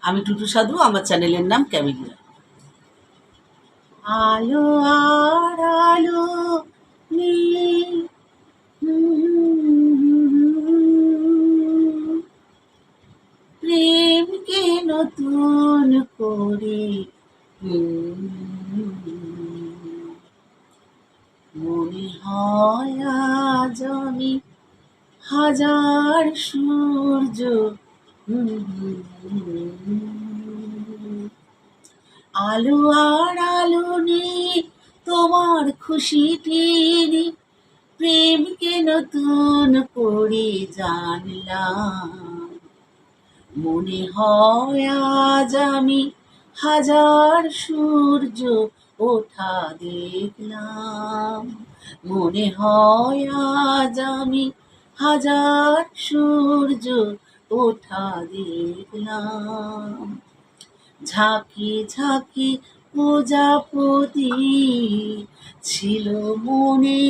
আমি টুটু সাধু, আমার চ্যানেলের নাম ক্যামেলিয়া। আলো আর আলো নিয়ে প্রেমকে নতুন করে মনে হয় আজ আমি হাজার সূর্য আলো আর আলো নেই তোমার খুশিটির প্রেমকে নতুন করে জানলাম। মনে হয় আজ আমি হাজার সূর্য ওঠা দেখলাম। মনে হয় আজ আমি হাজার সূর্য ওঠা দেখলাম। ঝাঁকি ঝাঁকি প্রজাপতি ছিল মনে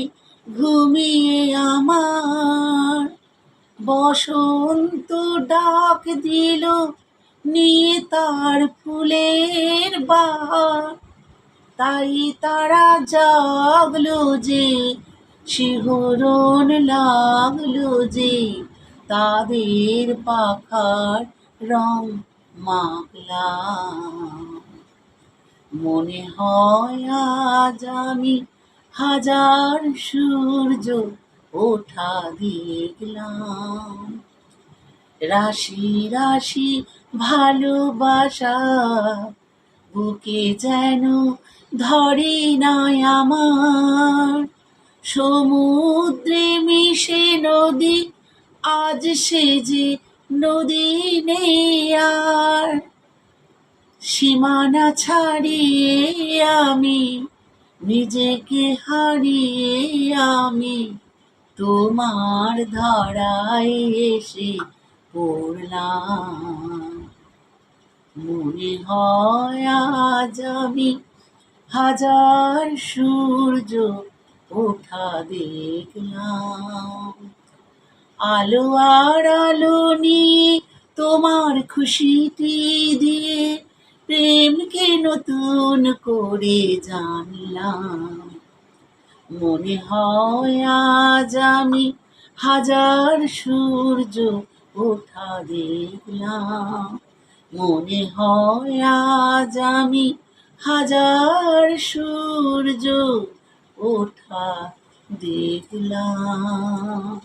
ঘুমিয়ে আমার। বসন্ত ডাক দিল নিয়ে তার ফুলের বাহার। তাই তারা জাগলো যে, শিহরণ লাগলো যে, তাদের পাখার রং মাখলাম। মনে হয় আজ আমি হাজার সূর্য ওঠা দেখলাম। রাশি রাশি ভালোবাসা বুকে যেন ধরে নাই আমার। সমুদ্রে মিশে নদী আজ সে যে নদী নেই আর। সীমানা ছাড়িয়ে আমি নিজেকে হারিয়ে আমি তোমার ধারায় এসে পড়লাম। মনে হয় আজ আমি হাজার সূর্য ওঠা দেখলাম। আলো আর আলো নিয়ে তোমার খুশিটি দিয়ে প্রেমকে নতুন করে জানলাম। মনে হয় আজ আমি হাজার সূর্য ওঠা দেখলাম। মনে হয় আজ আমি হাজার সূর্য ওঠা দেখলাম।